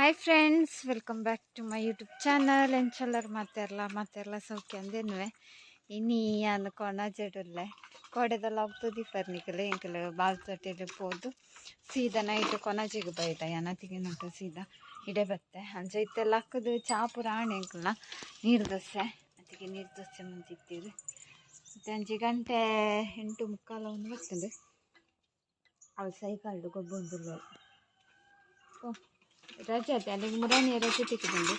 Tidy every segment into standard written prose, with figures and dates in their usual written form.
Hi friends, welcome back to my YouTube channel. ಎಂಚಲ್ಲರು ಮಾತೆರ್ಲ ಸೌಖ್ಯ ಅಂದೇನುವೆ ಇನಿ ಯಾನು ಕೊಣ ಜಡುಲ್ಲೆ ಕೋಡೆದಲ್ಲ ಹೋಗ್ತದೆ ಫರ್ನಿಕಲೆ ಎಂಕಲು ಬಾಲ್ ತೊಟ್ಟೆಗೆ ಹೋದು ಸೀದಾ ನೈಟ್ ಕೊನಜಿಗೆ ಬೈತ ಯಾನತಿಗೆ ನೋಟು ಸೀದಾ ಇಡೆ ಬತ್ತೆ ಅಂಚ ಇತ್ತೆಲ್ಲ ಹಾಕೋದು ಚಾಪುರ ಆಣೆ ಎಂಕಲ್ನ ನೀರು ದೋಸೆ ಅದಕ್ಕೆ ನೀರು ದೋಸೆ ಮುಂತಿತ್ತೀರಿ ಮತ್ತು 5 ಗಂಟೆ 8:45 ಒಂದು ಬರ್ತದೆ. ಅವಳು ಸೈಕಲ್ಡು ಗೊಬ್ಬೊಂದುಲ್ಲ ರಜೆ ಆಯ್ತು ಅಲ್ಲಿಗೆ ಮುರಾನಿಯ ರಜೆ ತಿಕ್ಕಿದಂಡು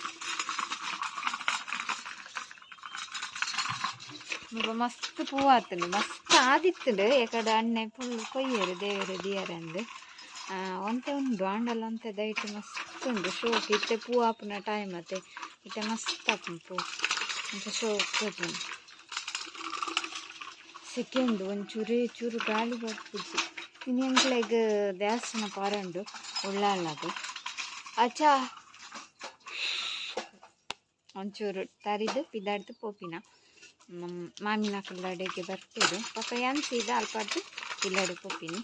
ಮಸ್ತ್ ಪೂ ಆತಂಡು ಮಸ್ತ್ ಆದಿತ್ತಂಡು ಯಾಕಡೆ ಅಣ್ಣೆ ಫುಲ್ ಕೊಯ್ಯರು ದೇವರ ದಿಯರೆ ಅಂದು ಒಂತೆ ಉಂಡು ಆಂಡಲ್ಲ ಒಂತೆ ದೈಟ್ ಮಸ್ತ್ ಉಂಡು ಶೋಕ್ ಇತ್ತೆ ಪೂ ಆಪುನ ಟೈಮ್ ಅತ್ತೆ ಇತ್ತೆ ಮಸ್ತ್ ಆಪುನ ಪೂ ಅಂತ ಶೋಕ್ ಕೊಟ್ಟು ಸೆಕೆ ಉಂಡು ಒಂಚೂರು ಚೂರು ಗಾಳಿ ಬರ್ತುಜಿ ಇನ್ನು ಎಂಕ್ಲೆಗ್ ದೇವಸ್ಥಾನ ಪಾರಂಡು ಉಳ್ಳಾಲದು ಅಚ್ಚಾ ಒಂಚೂರು ತರಿದು ಪಿದಾಡ್ದು ಪೋಪಿನ ಮಾಮಿನ ಕಲ್ಲಡೆಗೆ ಬರ್ತಿದ್ದು ಪಾಪ ಅನ್ಸಿದ ಅಲ್ಪಾಡ್ದು ಪಿಲ್ಲಾಡು ಪೋಪಿನಿ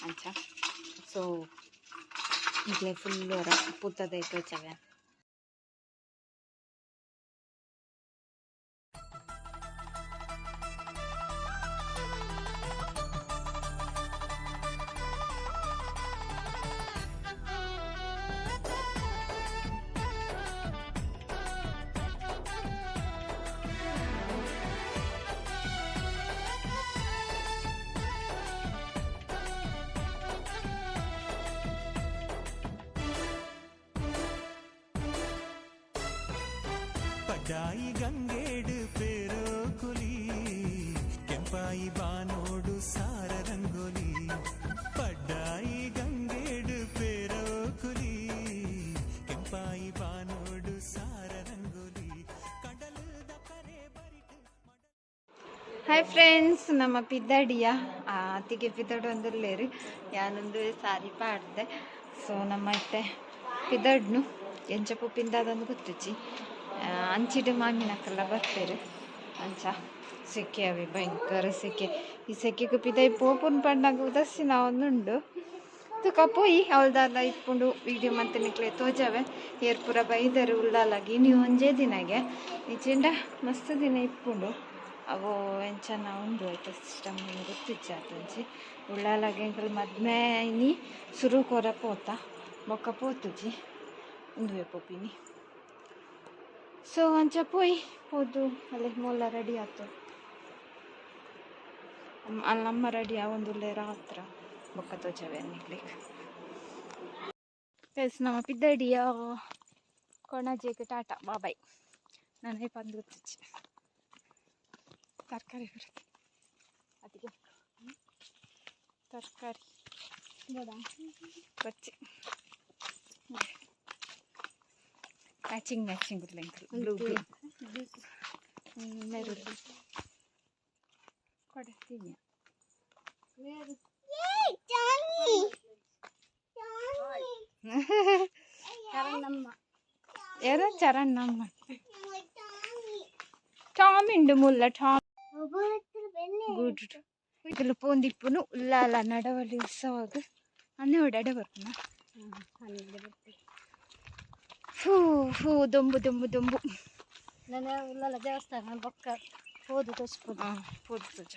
ಅಂಚ ಸೊ ಇಟ್ಲೆ ಫುಲ್ಲು ಪುತ್ತದ ತೋಚವೆ. ಪಡ್ಡಾಯಿ ಗಂಗೇಡು ಪೇರೋ ಕುಲಿ ಕೆಂಪಾಯಿ ಬಾನೋಡು ಸಾರ ರಂಗೋಲಿ ಪಡ್ಡಾಯಿ ಗಂಗೇಡು ಪೇರೋ ಕುಲಿ ಕೆಂಪಾಯಿ ಬಾನೋಡು ಸಾರ ರಂಗೋಲಿ ಕಡಲದ ಕರೆ ಬರಿಟು. ಹಾಯ್ ಫ್ರೆಂಡ್ಸ್, ನಮ್ಮ ಪಿದ್ದಾಡಿಯ ಅತ್ತಿಗೆ ಪಿದ್ದಾಡು ಒಂದುಲ್ಲೇರು ಯಾನೊಂದು ಸಾರಿ ಪಾಡ್ದೆ. ಸೊ ನಮ್ಮ ಇತ್ತೆ ಪಿದ್ದಾಡ್ನು ಎಂಚಪ್ಪು ಪಿಂದಾದಂದು ಗೊತ್ತುಚ್ಚಿ ಅಂಚಿಡು ಮಾಮಿನಕ್ಕೆಲ್ಲ ಬರ್ತಾರೆ ಅಂಚ ಸೆಕೆ ಅವೆ ಭಯಂಕರ ಸೆಕೆ. ಈ ಸೆಕೆಗೆ ಪಿದಾಯಿ ಪೋಪುನ್ ಪಂಡಾಗ ಉದಸ್ಸಿನ ಒಂದುಂಡು ತುಕ ಪೋಯಿ ಅವಳ್ದಲ್ಲ ಇಟ್ಕೊಂಡು ವೀಡಿಯೋ ಮತ್ತೆ ನಿಕ್ಲೆ ತೋಜಾವೆ ಏರ್ಪುರ ಬೈದರು ಉಳ್ಳಾಲಾಗಿ ನೀವು ಒಂಜೇ ದಿನಗೆ ಈಚಿಂದ ಮಸ್ತ್ ದಿನ ಇಟ್ಕೊಂಡು ಅವು ಎಂಚನ ಉಂಡು ಆಯ್ತು ಸಿಸ್ಟಮ್ ಗೊತ್ತಿಚ್ಚ ಆತಂಚಿ ಉಳ್ಳಾಲಾಗಿ ಎಂಕಲ್ ಮದ್ಮೆ ಇನಿ ಸುರು ಕೊರ ಪೋತ ಮೊಕ್ಕ ಪೋತುಜಿ ಉಂದುವೆ ಪೋಪಿನಿ. ಸೊ ಅಂಚ ಪೋಯಿ ಹೋದು ಅಲ್ಲೇ ಮೊಲ್ಲ ರೆಡಿ ಆಯ್ತು ಅಲ್ಲಮ್ಮ ರೆಡಿ ಆಗೊಂದುಲ್ಲೆ ರಾತ್ರ ಬೊಕ್ಕ ತೋಚವೆ ಅನ್ನಿಕ್ಲಿಕ್ಕೆ. ಎಸ್ ನಮ್ಮ ಪಿದ್ದಡಿಯ ಕೊಣಜೆಗೆ ಟಾಟಾ ಬಾಬಾಯ್. ನನಗೆ ಬಂದು ಗೊತ್ತಿಚ್ಚಿ ತರಕಾರಿ ಬರುತ್ತೆ ಅದಕ್ಕೆ ತರಕಾರಿ ಬಚ್ಚಿ ಮ್ಯಾಚಿಂಗ್ ಇಲ್ಲ ಬ್ಲೂ ಮೆರೂನ್ ಕೊಡ್ತೀನಿ ಯಾರ ಚರಣ್ಣಮ್ಮ ಟಾಮಿಂಡು ಮುಲ್ಲ ಟಾಮ್ ಗುಡ್ ಇದಲು ಪೋಂದಿಪ್ಪುನು ಉಲ್ಲಾಲ ನಡವಳಿ ಉತ್ಸವಾಗ ಅನ್ನೋಡು ಎಡೆ ಬರ್ಪುನ ಹೂ ದೊಂಬು ನನ್ನ ಉಳ್ಳಾಲ ದೇವಸ್ಥಾನ ಬೊಕ್ಕ ಹೋದು ತೋರಿಸ್ಬೋದು. ಹೋದು ತೋಜ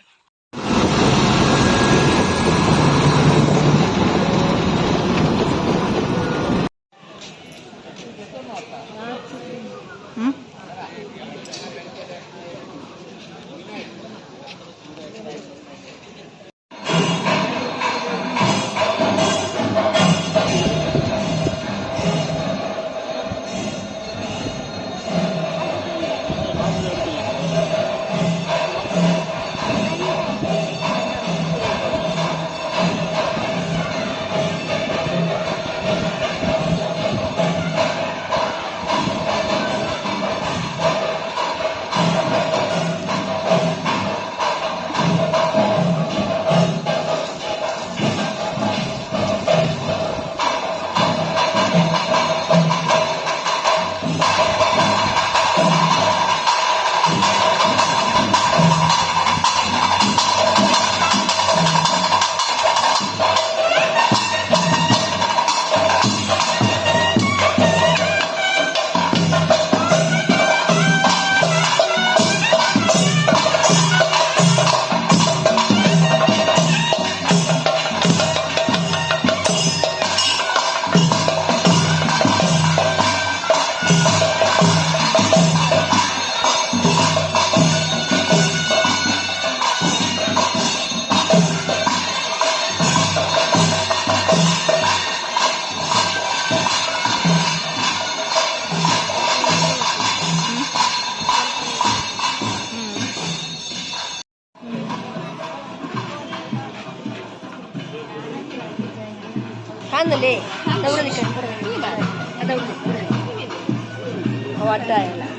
ले दौड़ वाट हाय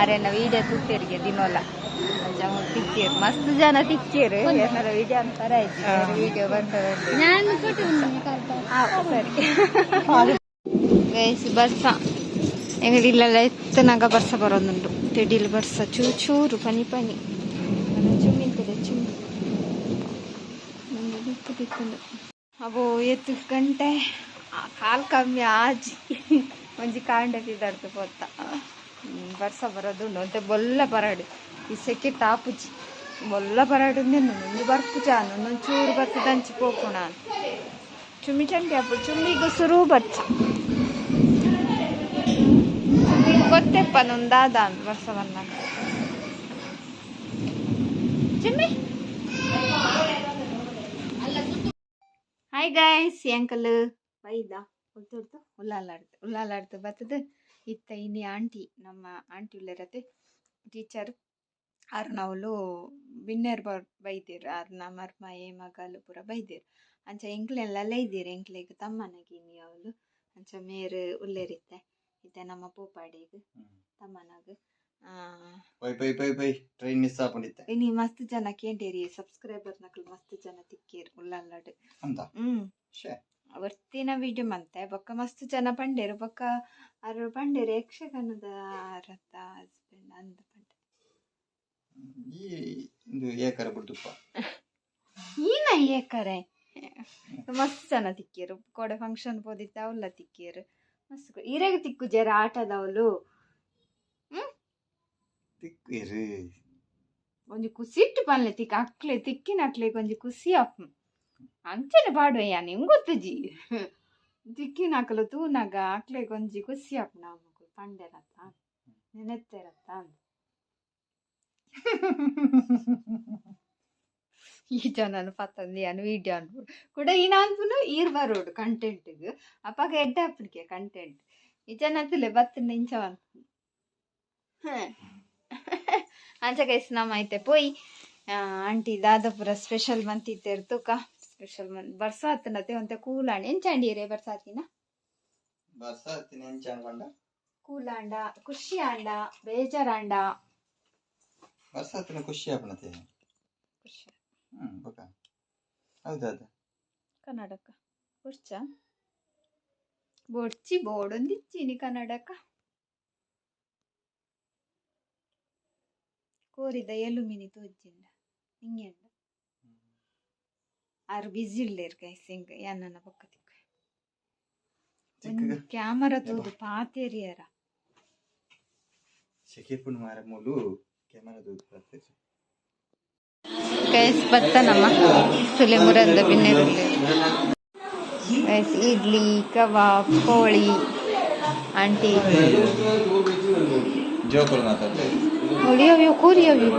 अरे ना वीडियो तुत्तेರಿಗೆ ದಿನೋಲ್ಲ ತಿಕ್ಕೇರು ಮಸ್ತ್ ಜನ ತಿಕ್ಕೇರು ಏನಾರ ವಿಡಿಯೋ ಅಂತಾರ ವಿಡಿಯೋ ಬರ್ತದೆ ಸರಿ ಗೈಸ್ ಬರ್ಸ ಎಂಗಡಿಲ್ಲೆಲ್ಲ ಎತ್ತನಾಗ ಬರ್ಸ ಬರೋದುಂಟು ತೆಡಿಲ್ ಬರ್ಸ ಚೂರು ಪನಿ ಪನಿ ಚುಮ್ಮಿಂತದೆ ಚುಮ್ಮಿ ಅವು ಎತ್ತು ಗಂಟೆ ಕಾಲು ಕಮ್ಮಿ ಆಜಿ ಒಂಜಿ ಕಾಂಡತಿದ್ದಾರ್ದು ಪೊತ್ತ ಬರ್ಸ ಬರೋದುಂಡು ಅಂತೆ ಬೊಲ್ಲ ಪರಾಡು ಈ ಸೆಕೆ ಟಾಪುಜಿ ಬೊಲ್ಲ ಪರಾಡು ಒಂದು ಬರ್ಪು ಚಾನು ಒಂದೊಂದು ಚೂರು ಬರ್ತದ ಹಂಚಿ ಪೋಪುಣ ಅಂತ ಚುಮ್ಮಿ ಚಂಡಿ ಅಪ್ಪು ಚುಮ್ಮಿಗೂ ಸುರು ಬರ್ಚ ಗೊತ್ತೆಪ್ಪ ನೊಂದಾದ ಅಂತ ಬರ್ಸ ಬಂದಾಗ ಚುಮ್ಮಿ ಹಾಯ್ ಗಾಯ್ಸ್ ಅಂಕಲ್ ಬೈದ ಹೊತ್ತು ಉಲ್ಲಾಲಾಡ್ತು ಬರ್ತದ ಇತ್ತ ಇನ್ನಿ ಆಂಟಿ ನಮ್ಮ ಆಂಟಿ ಉಳ್ಳರತ್ತೆ ಟೀಚರ್ ಆರು ನಾವಲು ಬಿನ್ನೇರು ಬೈದೇರು ಆರು ನಮ್ಮ ಮರ್ಮ ಮಗಲು ಪೂರ ಬೈದೇರು ಅಂಚ ಎಂಕ್ಲೆಲ್ಲ ಲೈದೇರು ಎಂಕ್ಲೆಗ್ ತಮ್ಮನಾಗಿನಿ ಅವಳು ಅಂಚ ಮೇರು ಉಲ್ಲೇರಿತ್ತೆ ಇತ್ತೆ ನಮ್ಮ ಪೂಪಾಡಿಗೆ ತಮ್ಮನಾಗ ಟ್ರೈನ್ ಮಿಸ್ ಆಪಂಡಿತ್ತೆ ಇನಿ ಮಸ್ತ್ ಜನ ಕೇಂಟೇರಿ ಸಬ್ಸ್ಕ್ರೈಬರ್ ನಕಲ್ ಮಸ್ತ್ ಜನ ತಿಕ್ಕೇರು ಉಲ್ಲಾಲಾಡು ಅವತ್ತಿನ ವಿಡಿಯೋ ಮಂತೆ ಬೊಕ್ಕ ಮಸ್ತ್ ಜನ ಪಂಡೇರು ಬೊಕ್ಕ ಅರು ಪಂಡೇರು ಯಕ್ಷಗಾನದ ರಥ ಹಸ್ಬೆಂಡ್ ಅಂದ ಪಂಡೆ ಏಕರ ಬಿಡ್ತಪ್ಪ ಈನ ಏಕರೆ ಮಸ್ತ್ ಜನ ತಿಕ್ಕೇರು ಕೋಡೆ ಫಂಕ್ಷನ್ ಪೋದಿತ್ತ ಅವಲ್ಲ ತಿಕ್ಕೇರು ಮಸ್ತ್ ಇರೆಗ್ ತಿಕ್ಕು ಜರ ಆಟದವಳು ತಿಕ್ಕೇರು ಒಂಜಿ ಖುಷಿಟ್ಟು ಪನ್ಲೆ ತಿಕ್ಕ ಅಕ್ಲೆ ತಿಕ್ಕಿನ ಅಕ್ಲೆಗ್ ಒಂಜಿ ಖುಷಿ ಅಪ್ಪ ಅಂಚನೆ ಪಾಡುವಯ್ಯ ನಿಂಗೆ ಗೊತ್ತುಜಿ ತಿಕ್ಕಿನ ಹಾಕಲು ತೂನಾಗ ಅಕ್ಲೆಗ್ ಒಂಜಿ ಖುಷಿ ಅಪ್ಪ ನಮಗೂ ಪಂಡೆರತ್ತ ನೆನೆತ್ತೆರತ್ತ ಅಂತ ಈ ಜನನು ಪತ್ತಂದು ಏನು ವೀಡಿಯೋ ಅನ್ಬಿಡು ಕೂಡ ಈನ ಅನ್ಪುನು ಈರ್ ಬರೋಡು ಕಂಟೆಂಟ್ಗೆ ಅಪ್ಪಾಗ ಎಡ್ಡ ಅಪ್ಪನಿಗೆ ಕಂಟೆಂಟ್ ಈ ಜನ ಅಂತಲೇ ಬತ್ತನ ಇಂಚ ಅನ್ಪು ಅಂಚ ಕೈಸ್ ನಮ್ಮ ಐತೆ ಪೋಯಿ ಆಂಟಿ ದಾದಾಪುರ ಸ್ಪೆಷಲ್ ಮಂತಿತ್ತೇರು ತೂಕ ಸ್ಪೆಷಲ್ ಮಂತ್ ಬರ್ಸಾತನತೆ ಒಂತೆ ಕೂಲಾಂಡ ಎಂಚಂಡಿರೇ ಬರ್ಸಾತಿನ ಬರ್ಸಾತಿನ ಎಂಚಾಂಡ ಕೂಲಾಂಡ ಖುಷಿ ಆಂಡ ಬೇಜಾರಾಂಡ ಬರ್ಸಾತಿನ ಖುಷಿ ಆಪಣತೆ ಖುಷಿ ಬೊಕ ಹೌದಾ ಕನ್ನಡಕ ಬೊಡ್ಚ ಬೊಡ್ಚಿ ಬೋಡೊಂದಿಚ್ಚಿನಿ ಕನ್ನಡಕ ಕೋರಿದ ಎಲುಮಿನಿ ತೋಜ್ಜಿಂಡ ಹಿಂಗೆಂಡ ಆರು ಬಿಸಿ ಇಲ್ಲೇರು ಗೈಸ್ ಹಿಂಗೆ ಯಾನನ್ನ ಪಕ್ಕ ತಿಕ್ಕ ಕ್ಯಾಮರಾ ತೋದು ಪಾತೇರಿಯರ ಶೆಕೆಪುನ್ ಮಾರ ಮೂಲು ಕ್ಯಾಮರಾ ತೋದು ಪಾತೇರಿ ಗೈಸ್ ಬತ್ತನಮ್ಮ ತುಲೆ ಮುರಂದ ಬಿನ್ನೆರುಳ್ಳಿ ಗೈಸ್ ಇಡ್ಲಿ ಕಬಾಬ್ ಕೋಳಿ ಆಂಟಿ ಜೋಕುಲು ಮಾತಾಡ್ತೆ ಉಳಿಯವ್ಯೂ ಕೂರಿಯವ್ಯೂ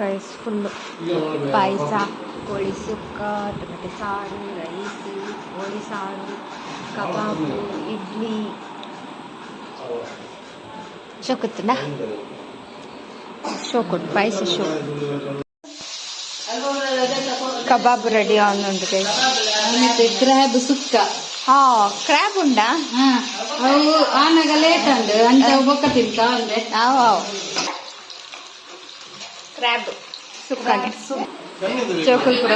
ಗೈಸ್ ಫುಲ್ಲು ಪಾಯಸ ಕೋಳಿ ಸುಕ್ಕ ಟೊಮೆಟೊ ಸಾರು ರೈಸ್ ಕೋಳಿ ಸಾರು ಕಬಾಬು ಇಡ್ಲಿ ಶೋಕುತ್ತಲ್ಲ ಶೋಕುಟ್ ಪಾಯಸ ಶೋಕ್ ಕಬಾಬ್ ರೆಡಿ ಆಗುಂಡು ಗೈಸ್ ಮತ್ತೆ ಕ್ರ್ಯಾಬ್ ಸುಕ್ಕ ಹಾ ಕ್ರ್ಯಾಬ್ ಉಂಡಾ ಅವು ಆನಾಗ ಲೇಟ್ ಅಂಡ್ ಅಂಚ ಬೊಕ್ಕ ತಿಂತ ಅಂದ್ರೆ ಅವು ಕ್ರ್ಯಾಬ್ ಸುಕ್ಕ ಜೋಕುಲ್ಪುರ